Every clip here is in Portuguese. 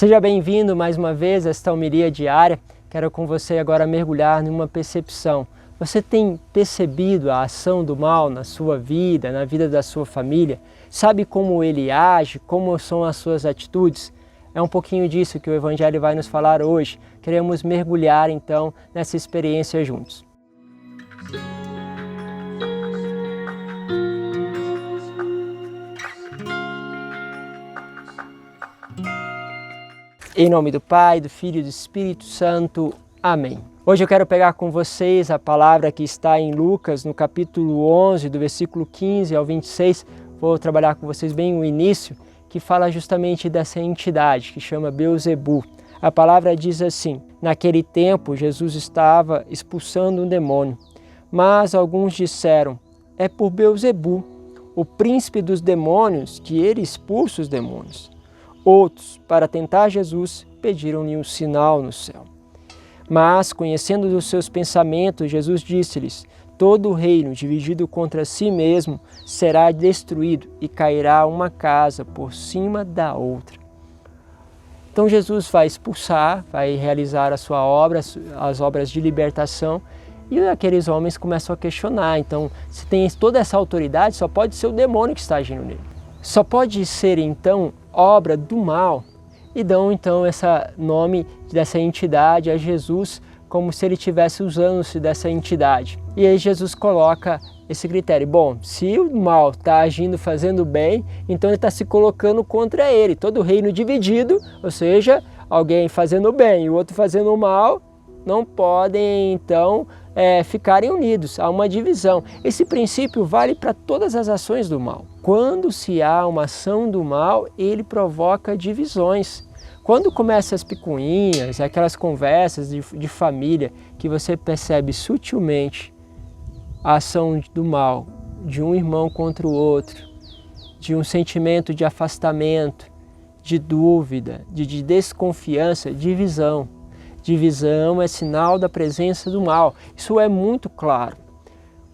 Seja bem-vindo mais uma vez a esta homilia diária. Quero com você agora mergulhar numa percepção. Você tem percebido a ação do mal na sua vida, na vida da sua família? Sabe como ele age, como são as suas atitudes? É um pouquinho disso que o Evangelho vai nos falar hoje. Queremos mergulhar então nessa experiência juntos. Em nome do Pai, do Filho e do Espírito Santo. Amém. Hoje eu quero pegar com vocês a palavra que está em Lucas, no capítulo 11, do versículo 15 ao 26. Vou trabalhar com vocês bem o início, que fala justamente dessa entidade que chama Beelzebu. A palavra diz assim: naquele tempo Jesus estava expulsando um demônio, mas alguns disseram: é por Beelzebu, o príncipe dos demônios, que ele expulsa os demônios. Outros, para tentar Jesus, pediram-lhe um sinal no céu. Mas, conhecendo os seus pensamentos, Jesus disse-lhes: todo o reino dividido contra si mesmo será destruído e cairá uma casa por cima da outra. Então Jesus vai expulsar, vai realizar a sua obra, as obras de libertação, e aqueles homens começam a questionar. Então, se tem toda essa autoridade, só pode ser o demônio que está agindo nele. Só pode ser então obra do mal, e dão então esse nome dessa entidade a Jesus, como se ele estivesse usando-se dessa entidade. E aí Jesus coloca esse critério: bom, se o mal está agindo, fazendo bem, então ele está se colocando contra ele. Todo o reino dividido, ou seja, alguém fazendo bem e o outro fazendo mal, não podem então ficarem unidos, há uma divisão. Esse princípio vale para todas as ações do mal. Quando se há uma ação do mal, ele provoca divisões. Quando começam as picuinhas, aquelas conversas de família, que você percebe sutilmente a ação do mal, de um irmão contra o outro, de um sentimento de afastamento, de dúvida, de desconfiança, divisão. Divisão é sinal da presença do mal. Isso é muito claro.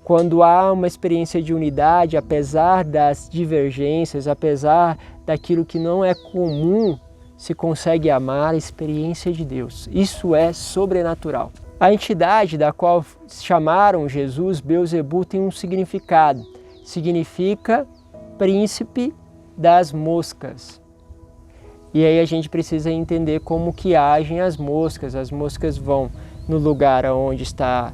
Quando há uma experiência de unidade, apesar das divergências, apesar daquilo que não é comum, se consegue amar a experiência de Deus. Isso é sobrenatural. A entidade da qual chamaram Jesus, Beelzebu, tem um significado. Significa príncipe das moscas. E aí a gente precisa entender como que agem as moscas. As moscas vão no lugar onde está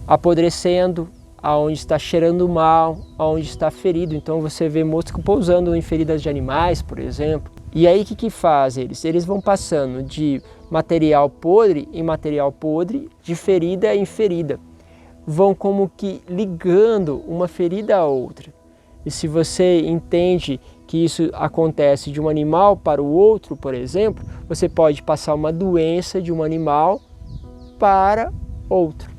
apodrecendo, aonde está cheirando mal, aonde está ferido. Então você vê mosca pousando em feridas de animais, por exemplo. E aí o que faz eles? Eles vão passando de material podre em material podre, de ferida em ferida. Vão como que ligando uma ferida a outra. E se você entende que isso acontece de um animal para o outro, por exemplo, você pode passar uma doença de um animal para outro.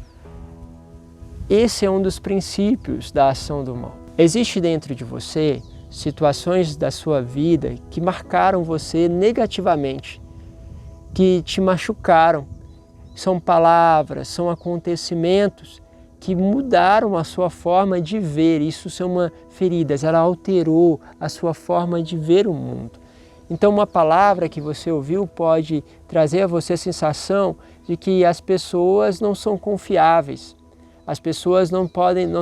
Esse é um dos princípios da ação do mal. Existe dentro de você situações da sua vida que marcaram você negativamente, que te machucaram. São palavras, são acontecimentos que mudaram a sua forma de ver. Isso são feridas, ela alterou a sua forma de ver o mundo. Então uma palavra que você ouviu pode trazer a você a sensação de que as pessoas não são confiáveis. As pessoas não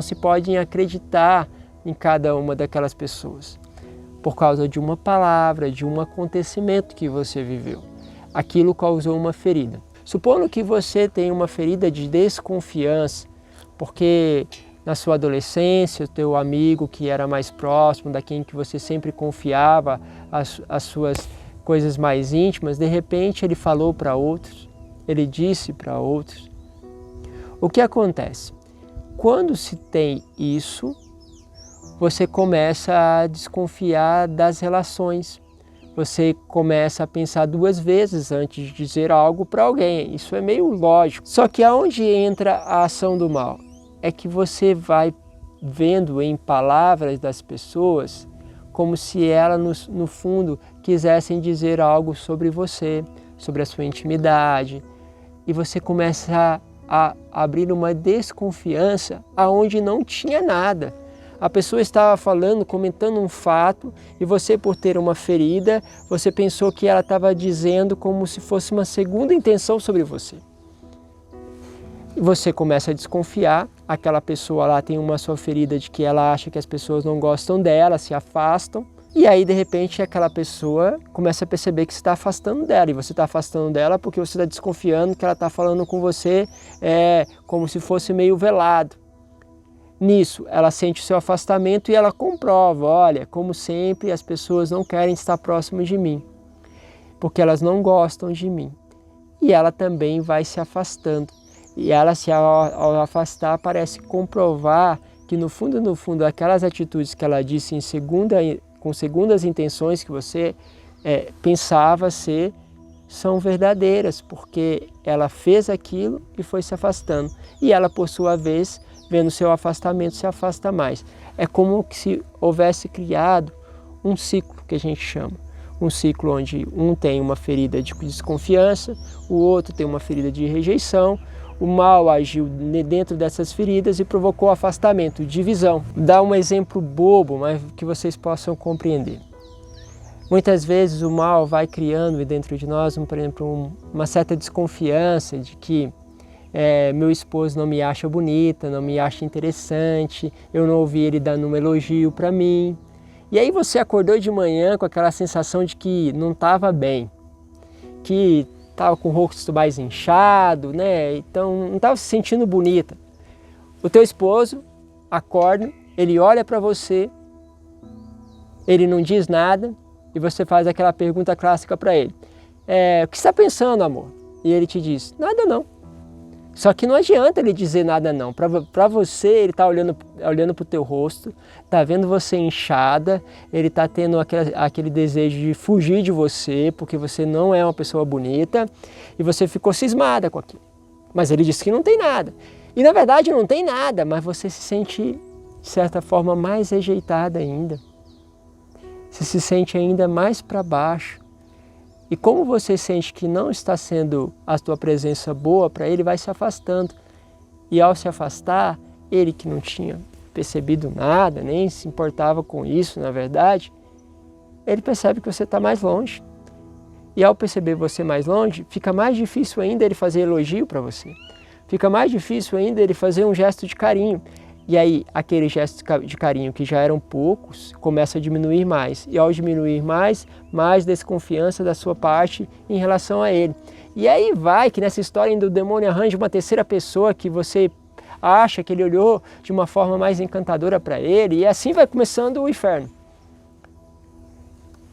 se podem acreditar em cada uma daquelas pessoas, por causa de uma palavra, de um acontecimento que você viveu. Aquilo causou uma ferida. Supondo que você tem uma ferida de desconfiança, porque na sua adolescência, o teu amigo que era mais próximo, daquele que você sempre confiava as suas coisas mais íntimas, de repente ele falou para outros, ele disse para outros. O que acontece? Quando se tem isso, você começa a desconfiar das relações. Você começa a pensar duas vezes antes de dizer algo para alguém. Isso é meio lógico. Só que aonde entra a ação do mal? É que você vai vendo em palavras das pessoas como se elas, no fundo, quisessem dizer algo sobre você, sobre a sua intimidade. E você começa a abrir uma desconfiança aonde não tinha nada. A pessoa estava falando, comentando um fato, e você, por ter uma ferida, você pensou que ela estava dizendo como se fosse uma segunda intenção sobre você. E você começa a desconfiar, aquela pessoa lá tem uma sua ferida de que ela acha que as pessoas não gostam dela, se afastam, e aí de repente aquela pessoa começa a perceber que você está afastando dela, e você está afastando dela porque você está desconfiando que ela está falando com você como se fosse meio velado. Nisso, ela sente o seu afastamento e ela comprova, olha, como sempre as pessoas não querem estar próximas de mim, porque elas não gostam de mim. E ela também vai se afastando. E ela, ao afastar, parece comprovar que no fundo, aquelas atitudes que ela disse com segundas intenções que você pensava ser, são verdadeiras, porque ela fez aquilo e foi se afastando. E ela, por sua vez, vendo seu afastamento, se afasta mais. É como se houvesse criado um ciclo, que a gente chama. Um ciclo onde um tem uma ferida de desconfiança, o outro tem uma ferida de rejeição. O mal agiu dentro dessas feridas e provocou afastamento, divisão. Dá um exemplo bobo, mas que vocês possam compreender. Muitas vezes o mal vai criando dentro de nós, por exemplo, uma certa desconfiança de que meu esposo não me acha bonita, não me acha interessante, eu não ouvi ele dando um elogio para mim. E aí você acordou de manhã com aquela sensação de que não estava bem, que estava com o rosto mais inchado, né? Então não estava se sentindo bonita. O teu esposo acorda, ele olha para você, ele não diz nada e você faz aquela pergunta clássica para ele. O que você está pensando, amor? E ele te diz, nada não. Só que não adianta ele dizer nada não. Para você, ele está olhando para o teu rosto, está vendo você inchada, ele está tendo aquele desejo de fugir de você, porque você não é uma pessoa bonita, e você ficou cismada com aquilo. Mas ele disse que não tem nada. E na verdade não tem nada, mas você se sente, de certa forma, mais rejeitada ainda. Você se sente ainda mais para baixo. E como você sente que não está sendo a tua presença boa para ele, vai se afastando. E ao se afastar, ele que não tinha percebido nada, nem se importava com isso, na verdade, ele percebe que você está mais longe. E ao perceber você mais longe, fica mais difícil ainda ele fazer elogio para você. Fica mais difícil ainda ele fazer um gesto de carinho. E aí, aqueles gestos de carinho que já eram poucos, começa a diminuir mais. E ao diminuir mais desconfiança da sua parte em relação a ele. E aí vai que nessa história ainda o demônio arranja uma terceira pessoa que você acha que ele olhou de uma forma mais encantadora para ele. E assim vai começando o inferno.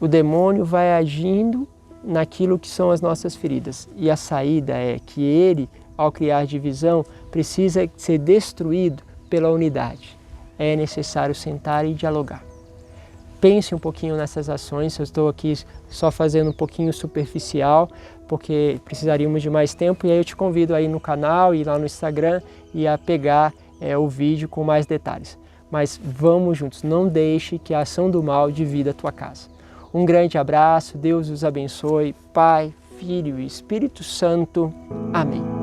O demônio vai agindo naquilo que são as nossas feridas. E a saída é que ele, ao criar divisão, precisa ser destruído pela unidade. É necessário sentar e dialogar. Pense um pouquinho nessas ações, eu estou aqui só fazendo um pouquinho superficial, porque precisaríamos de mais tempo, e aí eu te convido aí no canal e lá no Instagram e a pegar o vídeo com mais detalhes. Mas vamos juntos, não deixe que a ação do mal divida a tua casa. Um grande abraço, Deus os abençoe, Pai, Filho e Espírito Santo. Amém.